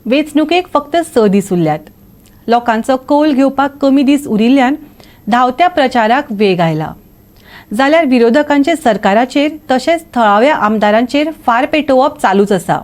वेंचणुकेक फक्त 6 दीस उरल्यात. लोकांचो कौल घेवपाक कमी दीस उरिल्ल्यान धांवत्या प्रचाराक वेग आयला. जाल्यार विरोधकांचे सरकाराचेर तशेंच थळाव्या आमदारांचेर फार पेटोवप चालूच आसा.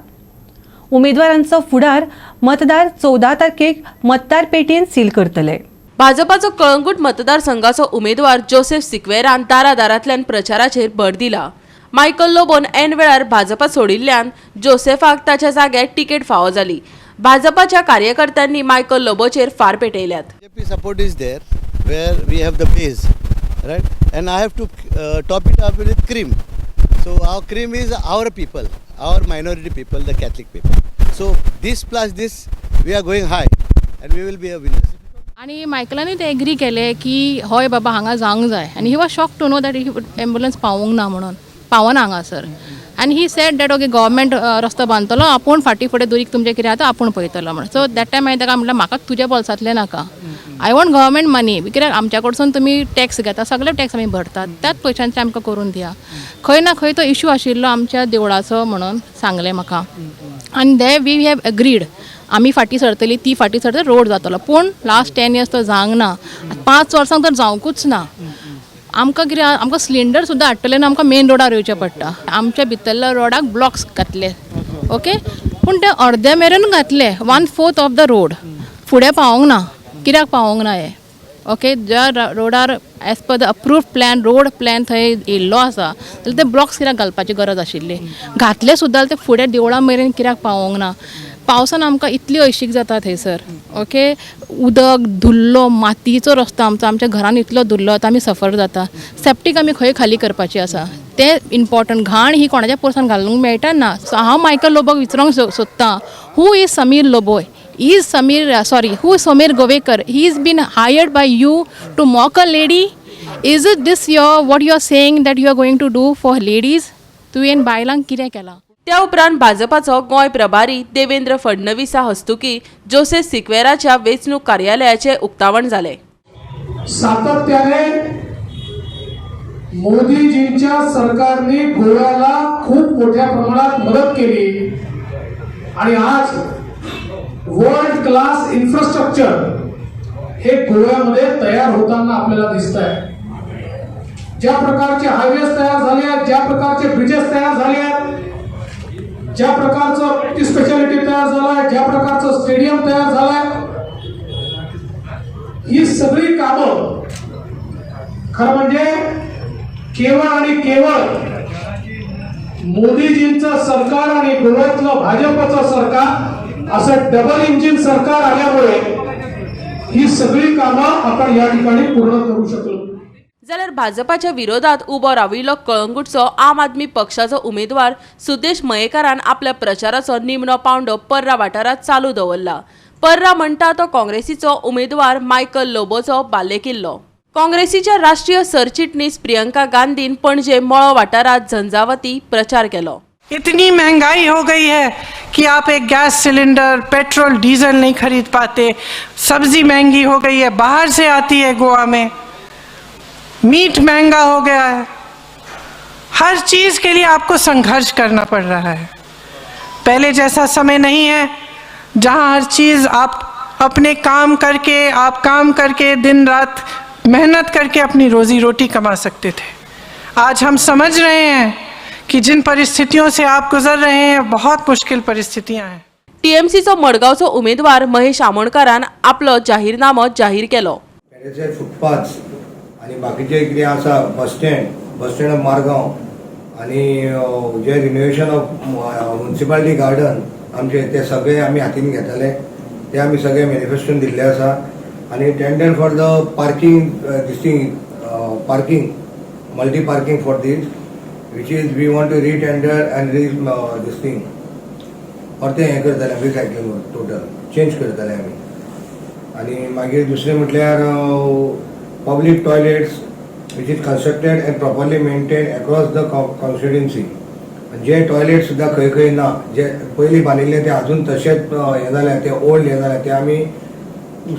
उमेदवारांचो फुडार मतदार 14 तारखेक मतदार पेटयेन सील करतले. भाजपाचो कळंगूट मतदारसंघाचो उमेदवार जोसेफ सिक्वेरान दारादारांतल्यान प्रचाराचेर भर दिला. मायकल लोबोन ऐन वेळार भाजपा सोडिल्ल्यान जोसेफाक ताच्या जाग्यार तिकेट फावो जाली. भाजपाच्या कार्यकर्त्यांनी मायकल लोबोचेर फार पेटयल्यात. BJP support is there where we have the base, right? And I have to top it up with cream. So our cream is our people, our minority people, the Catholic people. So this plus this, we are going high and we will be a winner. आणि मायकलांनी ते agree केले की हय बाबा हांगा जावंक जाय आनी he was shock to know that ambulance पावूंक ना म्हणून पावना हांगासर. आनी he said that okay government रस्तो बांदतलो आपूण फाटी फुडें दुरीक तुमचें कितें आतां आपूण पळयतलो म्हणून. सो दॅट टायम हांवें ताका म्हणलें म्हाका तुज्या बोल्सांतलें नाका, आय वॉन्ट गव्हर्मेंट मनी. कित्याक आमच्या कडसून तुमी टॅक्स घेता, सगळे टॅक्स आमी भरतात, त्याच पयशांचे आमकां करून दिया. खंय ना खंय तो इशू आशिल्लो आमच्या देवळाचो म्हणून सांगलें म्हाका. आनी दे वी हॅव एग्रीड आमी फाटी सरतली, ती फाटी सरतली, रोड जातलो. पूण लास्ट 10 years तो जावंक ना. 5 वर्सांक तर जावंकूच ना. आमकां कितें आमकां सिलिंडर सुद्दां हाडटले आनी आमकां मेन रोडार येवचें पडटा. आमच्या भितरल्या रोडाक ब्लॉक्स घातले, ओके. पूण ते अर्दे मेरेन घातले, 1/4 ऑफ द रोड. फुडें पावोंक ना. कित्याक पावोंक ना हे, ओके. ज्या रोडार as per the approved plan, road plan थंय येयल्लो आसा, जाल्यार ते ब्लॉक्स कित्याक घालपाची गरज आशिल्ली. घातले सुद्दां ते फुडें देवळां मेरेन कित्याक पावोंक ना. पावसान आमकां इतली हळशीक जाता थंयसर, ओके. उदक धुल्लो, मातयेचो रस्तो आमचो, आमच्या घरान इतलो धुल्लो आमी सफर जाता. सेप्टीक आमी खंय खाली करपाची आसा, ते इम्पॉर्टंट. घाण ही कोणाच्या पर्सान घालूंक मेळटा ना. सो हांव मायकल लोबोक विचारूंक सोदतां, हू इज समीर लोबोय? Who is Samir Govekar? He is been hired by you to mock a lady. Is it this what you are saying that you are going to do for ladies? तुवें बायलांक कितें केलां? त्या उपरांत भाजपाचो गोंय प्रभारी Devendra फडणवीसा हस्तुकी Joseph सिक्वेराच्या वेंचणूक कार्यालयाचे उक्तावण जाले. सातत्याने मोदीजींच्या सरकारने गोव्याला खूप मोठ्या प्रमाणात मदत केली आणि आज वर्ल्ड क्लास इन्फ्रास्ट्रक्चर हे गोव्यामध्ये तयार होताना आपल्याला दिसत आहे. ज्या प्रकारचे हायवेज तयार झाले आहेत, ज्या प्रकारचे ब्रिजेस तयार झाले आहेत, ज्या प्रकारचं स्पेशालिटी तयार झालाय, ज्या प्रकारचं स्टेडियम तयार झालाय, ही सगळी कामं खरं म्हणजे केवळ आणि केवळ मोदीजींचं सरकार आणि गोव्यातलं भाजपचं सरकार असं डबल इंजिन सरकार आल्यामुळे ही सगळी कामं आपण या ठिकाणी पूर्ण करू शकलो. जाल्यार भाजपाच्या विरोधात उबो राविल्लो कळंगूटचो आम आदमी पक्षाचो उमेदवार सुदेश मयेकारान आपल्या प्रचाराचो निमणो पावंडो पर्रा वाठारांत चालू दवरला. पर्रा म्हणटा तो काँग्रेसीचो उमेदवार मायकल लोबोचो बालेकिल्लो. काँग्रेसीच्या राष्ट्रीय सरचिटणीस प्रियंका गांधीन पणजे मळो वाठारांत झंझावती प्रचार केलो. इतनी महंगाई हो गई है कि आप एक गैस सिलेंडर, पेट्रोल, डीजल नहीं खरीद पाते. सब्जी महंगी हो गई है, बाहर से आती है गोवा में. मीट महंगा हो गया है. हर चीज़ के लिए आपको संघर्ष करना पड़ रहा है. पहले जैसा समय नहीं है जहां हर चीज़ आप अपने काम करके दिन रात मेहनत करके अपनी रोजी रोटी कमा सकते थे. आज हम समझ रहे हैं कि जिन परिस्थितियों से आप गुजर रहे हैं बहुत मुश्किल परिस्थितियां हैं. टीएमसीचो मडगांवचो उमेदवार महेश आमोणकारान आपलो जाहीरनामो जाहीर केलो. फुटपाथ आणि बाकीचे कितें आसा बस स्टँड ऑफ मारगांव आणि जे रिनोवेशन ऑफ म्युनिसिपालिटी गार्डन आमचे ते सगळे आमी हातीन घेतले. ते आमी सगळे मॅनिफेस्टोन दिल्ले आसा. आणि tender for the parking multi parking for this which is we want to re-tender and this thing or ते हे करतले रिसायकलिंग टोटल चेंज करतले आमी. आणि मागीर दुसरें म्हटल्यार public toilets which is constructed and properly maintained across the constituency. जे टॉयलेट सुद्दां खंय खंय ना, जे पयलीं बांदिल्ले ते अजून तशेंच हे जाल्या, ते ओल्ड हे जाल्या, ते आमी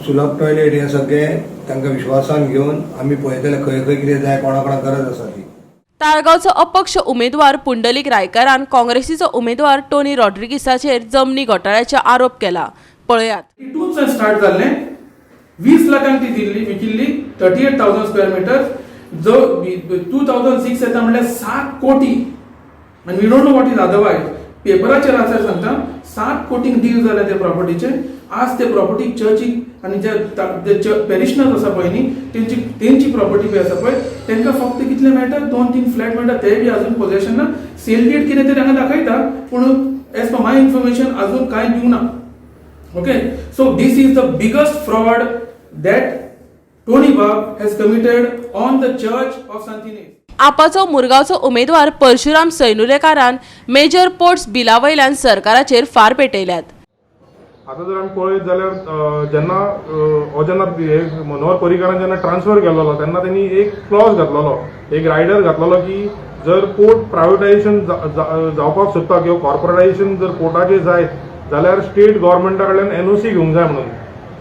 सुलभ टॉयलेट हे सगळे तांकां विश्वासान घेवन आमी पळयतले खंय खंय कितें जाय, कोणा कोणाक गरज आसा ती. ताळगावचो अपक्ष उमेदवार पुंडलीक रायकरान काँग्रेसीचो उमेदवार टोनी रॉड्रिगीसाचेर जमनी घोटाळ्याचे आरोप केला. पळयात. तितून स्टार्ट जाल्ले 20 लाखांक ती दिल्ली विकिल्ली 38,000 स्क्वेअर मीटर जो 2006 येता म्हणल्यार 7 कोटी आणि we don't know what is otherwise पेपराचेर आसल्यार सांगता 7 कोटींक डील जाल्या त्या प्रॉपर्टीचे. आज ते प्रॉपर्टी चर्चीक आणि जे पेरिशनर्स आसा पळय न्ही तेंची प्रॉपर्टी बी आसा पळय तांकां फक्त कितले मेळटा 2-3 फ्लॅट मेळटा ते बी अजून पोजेशन ना. सेल डेट कितें ते तांकां दाखयता पूण एज पर माय इन्फॉर्मेशन अजून कांय दिवना. Okay, so this is the biggest fraud that Tony Babb has committed on the Church of Santini. आपाचो मुरगांवचो उमेदवार परशुराम सैनुलेकारान मेजर पोर्ट्स बिला वयल्यान सरकाराचेर फार पेटयल्यात. आता जर आमी पळयत जाल्यार जेन्ना मनोहर पर्रीकारान जेन्ना ट्रान्सफर केल्लो तेन्ना त्यांनी एक क्लॉज घातलेलो, एक रायडर घातलेलो की जर पोर्ट प्रायवेटायझेशन जावपाक सोदता किंवा कॉर्पोरेटायझेशन जर पोर्टाचेर जायत जाल्यार स्टेट गव्हर्मेंटा कडल्यान एनओसी घेवंक जाय म्हणून.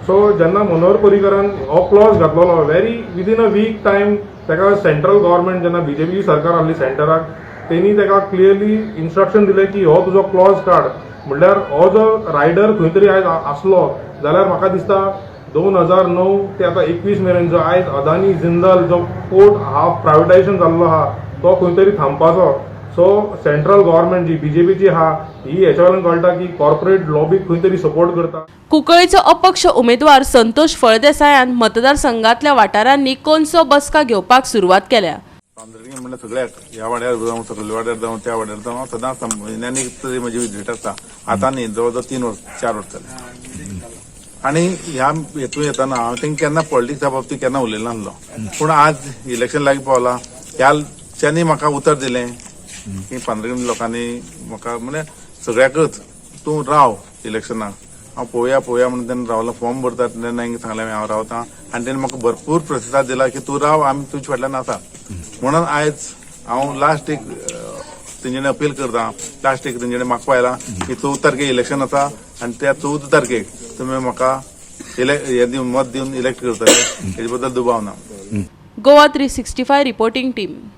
सो जेन्ना मनोहर पर्रीकारान हो क्लॉज घातलेलो very within a week time ताका सेंट्रल गव्हर्मेंट जेन्ना बीजेपी सरकार आसली सेंटराक तेणी ताका क्लियरली इन्स्ट्रक्शन दिलें की हो तुजो क्लॉज काड. म्हणल्यार हो जो रायडर खंय तरी आयज आसलो जाल्यार म्हाका दिसता 2009 ते आतां 21 मेरेन जो आयज अदानी जिंदाल जो पोर्ट हाफ प्रायवेटायझेशन जाल्लो आहा तो खंय तरी थांबपाचो. सो सेंट्रल गव्हर्मेंट जी बीजेपीची आहा ही हेच्या वयल्यान कळटा की कॉर्पोरेट लॉबीक खंय तरी सपोर्ट करता. कुंकळ्ळेचो अपक्ष उमेदवार संतोष फळदेसायान मतदारसंघातल्या वाठारांनी कोनसो बसका घेवपाक सुरवात केल्या. म्हणल्यार सगळ्याक ह्या वाड्यार जावं सकयल वाड्यार जावं त्या वाड्यार जावं सदांच म्हयन्यांनी तरी म्हजी विजीट आसता. आतां न्ही जवळ 3 वर्स 4 वर्स जाले. आनी ह्या हेतून येताना हांव तेंका केन्ना पॉलिटिक्सा बाबतींत केन्ना उलयलो नासलो. पूण आज इलेक्शन लागीं पावलां ह्याच्यानी म्हाका उतर दिलें की 15 लोकांनी म्हाका म्हणजे सगळ्याकच तूं राव इलेक्शनाक हांव पळोवया म्हणून तेन्ना रावलो. फॉर्म भरता तेन्ना हांवें सांगलें हांव रावतां आनी तेणें म्हाका भरपूर प्रतिसाद दिला की तूं राव आमी तुजे फाटल्यान आसा. म्हणून आयज हांव लास्ट एक तेंच्यांनी अपील करता, लास्ट एक तेंच्यांनी म्हाका पायलां की 14 तारखेक इलेक्शन आसा आनी त्या 14 तारखेक तुमी म्हाका मत दिवन इलेक्ट करतले हेजे बद्दल दुबाव ना. Goa 365 reporting team.